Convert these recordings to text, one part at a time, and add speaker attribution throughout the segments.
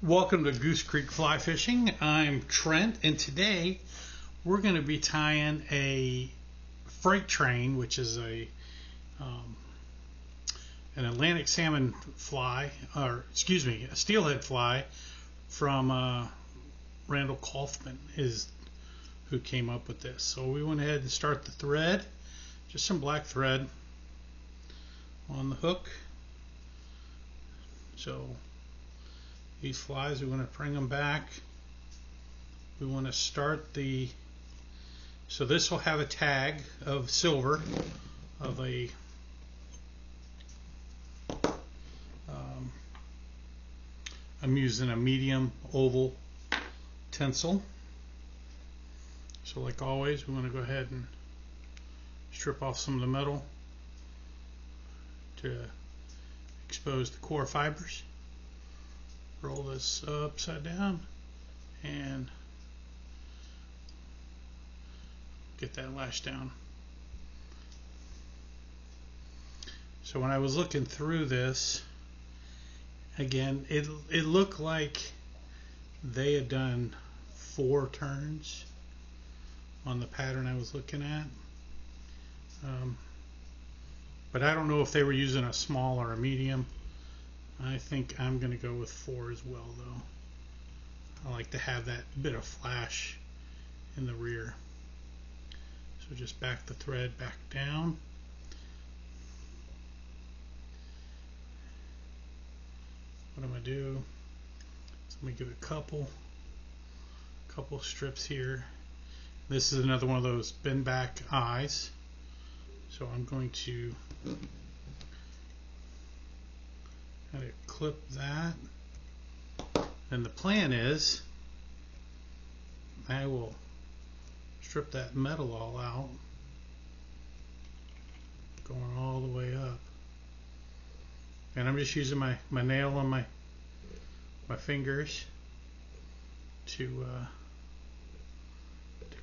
Speaker 1: Welcome to Goose Creek Fly Fishing. I'm Trent, and today we're going to be tying a freight train, which is an Atlantic salmon fly, or excuse me, a steelhead fly from Randall Kaufman is who came up with this. So we went ahead and start the thread, just some black thread on the hook. So these flies, we want to bring them back. We want to start so this will have a tag of silver of I'm using a medium oval tinsel. So like always, we want to go ahead and strip off some of the metal to expose the core fibers. Roll this upside down and get that lashed down. So when I was looking through this, again, it looked like they had done 4 turns on the pattern I was looking at. But I don't know if they were using a small or a medium. I think I'm going to go with 4 as well, though. I like to have that bit of flash in the rear. So just back the thread back down. What I'm going to do is I'm going to give it a couple strips here. This is another one of those bend back eyes. So I'm going to kind of clip that. And the plan is I will strip that metal all out, going all the way up. And I'm just using my nail on my fingers to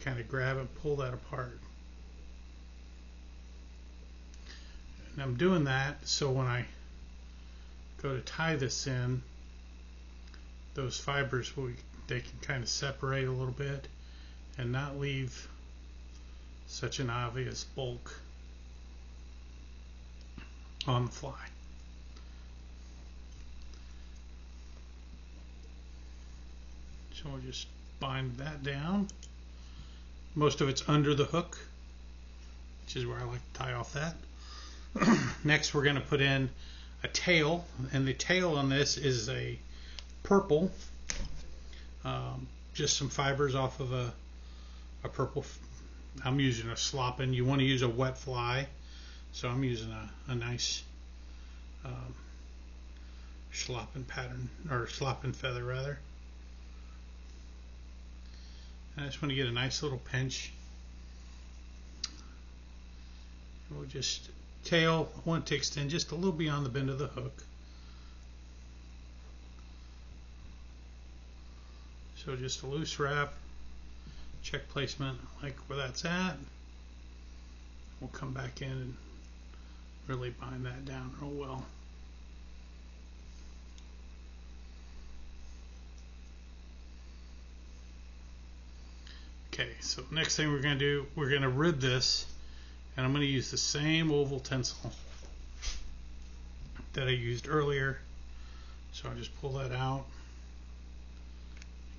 Speaker 1: kind of grab and pull that apart. And I'm doing that so when I go to tie this in, those fibers they can kind of separate a little bit and not leave such an obvious bulk on the fly. So we'll just bind that down. Most of it's under the hook, which is where I like to tie off that. Next we're going to put in a tail, and the tail on this is a purple, just some fibers off of a purple. I'm using a sloppin. You want to use a wet fly, so I'm using a nice sloppin pattern, or sloppin feather rather. And I just want to get a nice little pinch. And we'll just tail, I want it to extend just a little beyond the bend of the hook. So just a loose wrap, check placement, like where that's at. We'll come back in and really bind that down real well. Okay, so next thing we're going to do, we're going to rib this, and I'm going to use the same oval tinsel that I used earlier. So I'll just pull that out.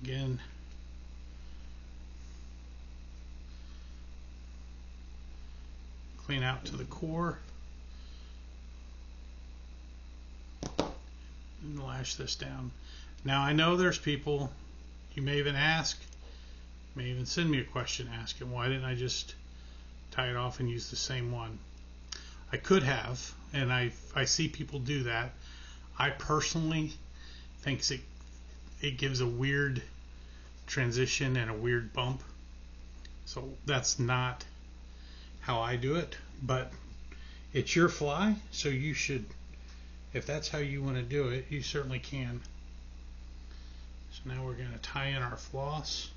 Speaker 1: Again, clean out to the core, and lash this down. Now I know there's people, you may even ask, may even send me a question asking why didn't I just tie it off and use the same one. I could have, and I see people do that. I personally think it gives a weird transition and a weird bump, so that's not how I do it, but it's your fly, so you should, if that's how you want to do it, you certainly can. So now we're going to tie in our floss.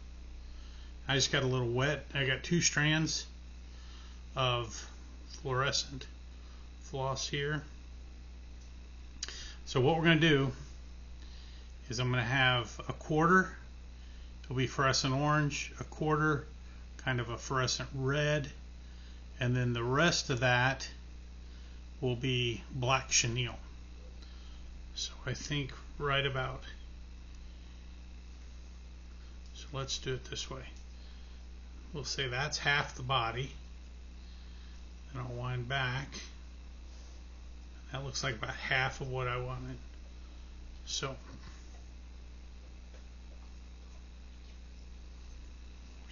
Speaker 1: I just got a little wet. I got 2 strands of fluorescent floss here. So what we're going to do is I'm going to have a quarter, it'll be fluorescent orange, a quarter kind of a fluorescent red, and then the rest of that will be black chenille. So I think right about, so let's do it this way. We'll say that's half the body, and I'll wind back. That looks like about half of what I wanted. So I'm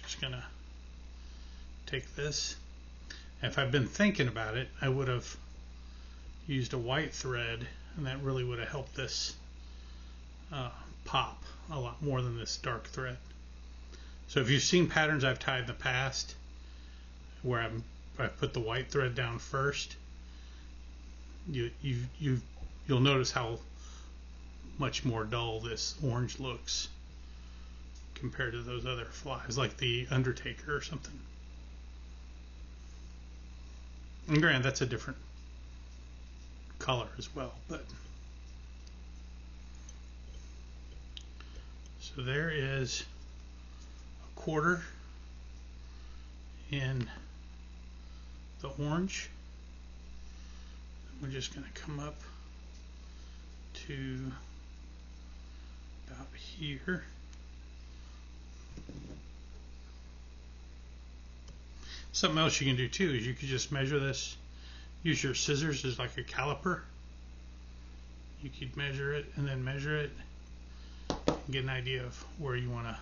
Speaker 1: just gonna take this. If I've been thinking about it, I would have used a white thread, and that really would have helped this pop a lot more than this dark thread. So if you've seen patterns I've tied in the past where I put the white thread down first, you'll notice how much more dull this orange looks compared to those other flies, like the Undertaker or something. And granted, that's a different color as well, but so there is a quarter in the orange. We're just going to come up to about here. Something else you can do too is you could just measure this. Use your scissors as like a caliper. You could measure it and then measure it and get an idea of where you want to,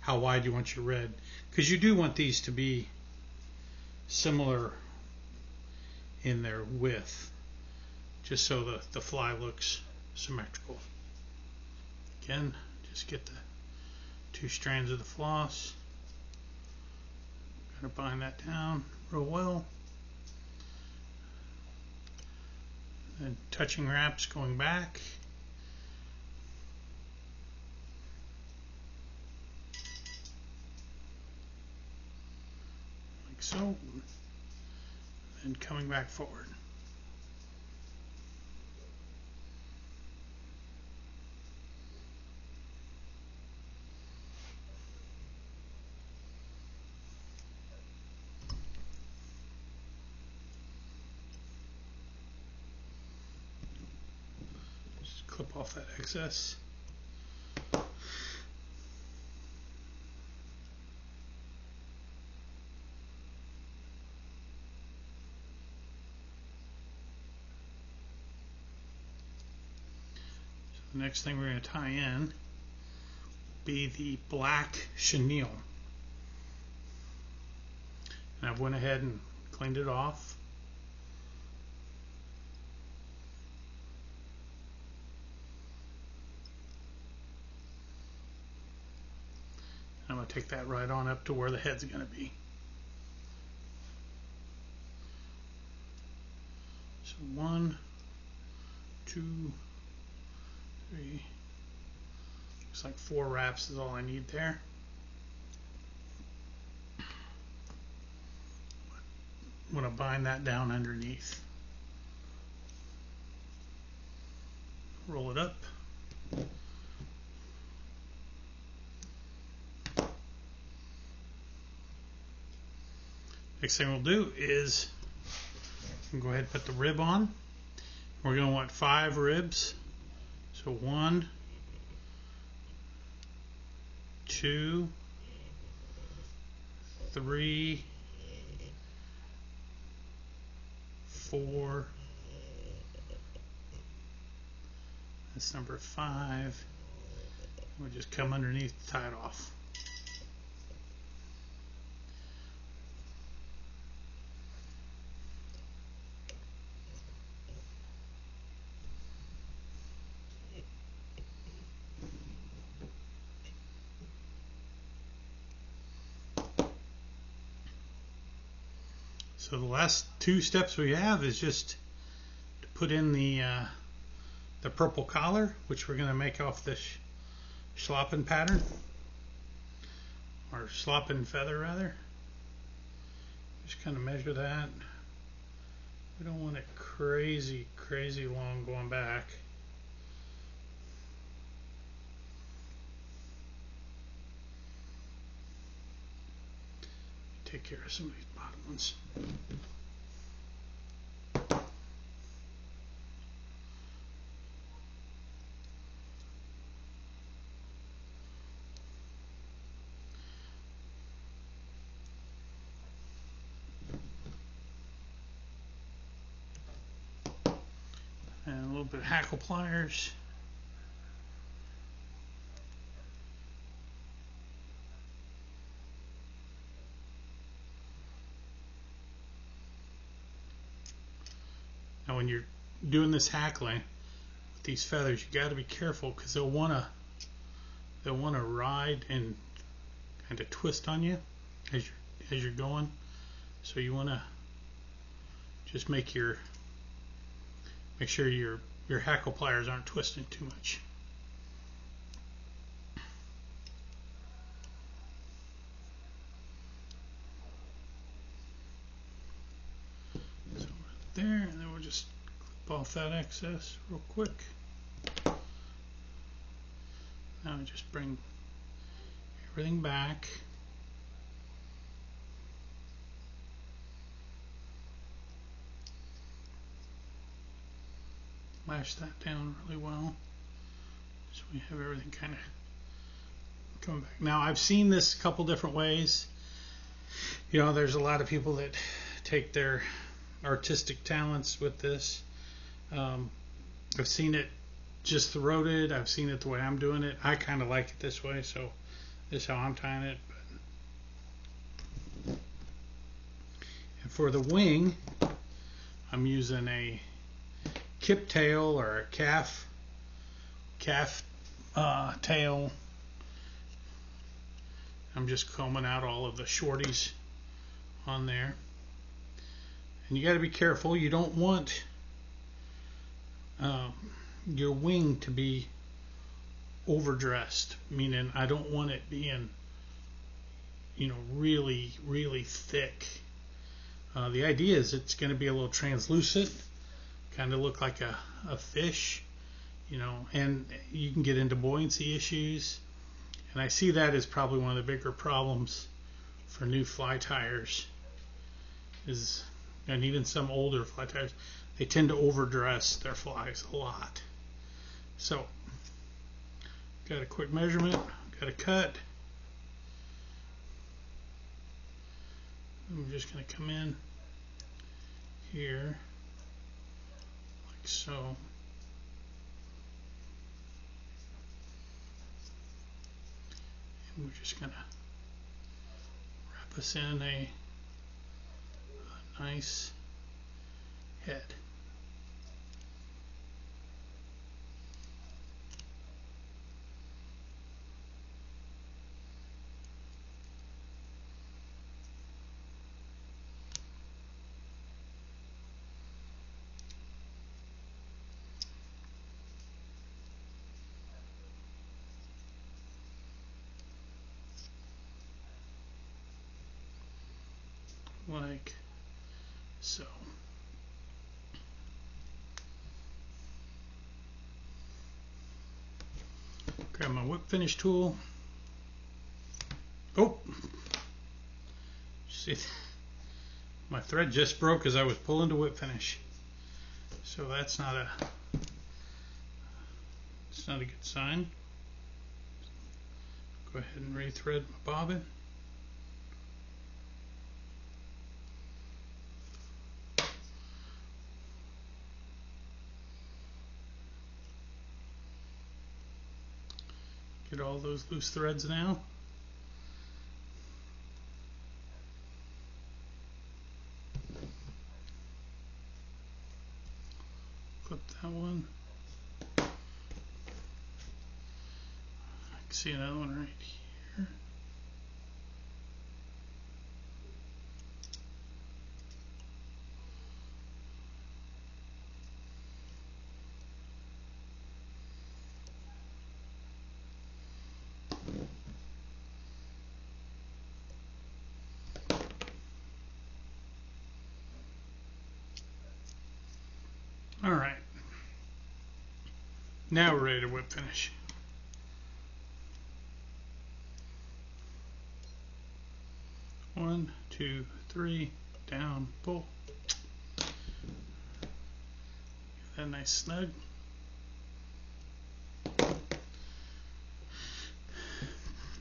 Speaker 1: how wide you want your red, because you do want these to be similar in their width, just so the fly looks symmetrical. Again, just get the two strands of the floss. Gotta bind that down real well. And touching wraps going back. Like so. And coming back forward. Just clip off that excess. The next thing we're going to tie in will be the black chenille. And I've went ahead and cleaned it off. I'm going to take that right on up to where the head's going to be. So 1, 2, 3, looks like 4 wraps is all I need there. I'm going to bind that down underneath. Roll it up. Next thing we'll do is go ahead and put the rib on. We're going to want 5 ribs. So 1, 2, 3, 4. That's number 5. We'll just come underneath, tie it off. So the last 2 steps we have is just to put in the purple collar, which we're going to make off this slopping pattern, or slopping feather rather. Just kind of measure that. We don't want it crazy long going back. care of some of these bottom ones. And a little bit of hackle pliers. Now when you're doing this hackling with these feathers, you got to be careful because they'll want to ride and kind of twist on you as you're going. So you want to just make sure your hackle pliers aren't twisting too much. So right there, and then we'll just clip off that excess real quick. Now we just bring everything back. Lash that down really well so we have everything kind of come back. Now I've seen this a couple different ways. You know, there's a lot of people that take their artistic talents with this. I've seen it just throated. I've seen it the way I'm doing it. I kind of like it this way, so this is how I'm tying it. And for the wing, I'm using a kip tail or a calf tail. I'm just combing out all of the shorties on there. And you got to be careful. You don't want your wing to be overdressed, meaning I don't want it being, you know, really, really thick. The idea is it's going to be a little translucent, kind of look like a fish, you know, and you can get into buoyancy issues. And I see that as probably one of the bigger problems for new fly tyers, is, and even some older fly tyers, they tend to overdress their flies a lot. So, got a quick measurement, got a cut. I'm just going to come in here like so. And we're just going to wrap us in a nice head. Like so. Grab my whip finish tool. Oh, see, my thread just broke as I was pulling to whip finish. So that's not a good sign. Go ahead and rethread my bobbin. Get all those loose threads now. Clip that one. I can see another one right here. All right, now we're ready to whip finish. One, 1, 2, 3, down, pull. Give that a nice snug.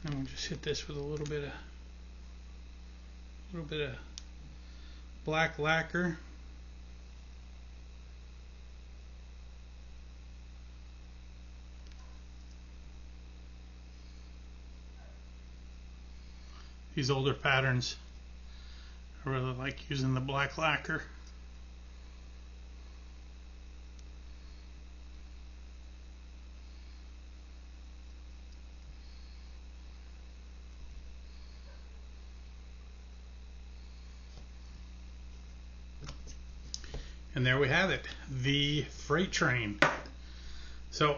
Speaker 1: And we'll just hit this with a little bit of black lacquer. These older patterns, I really like using the black lacquer. And there we have it, the freight train. So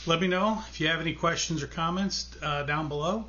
Speaker 1: let me know if you have any questions or comments down below.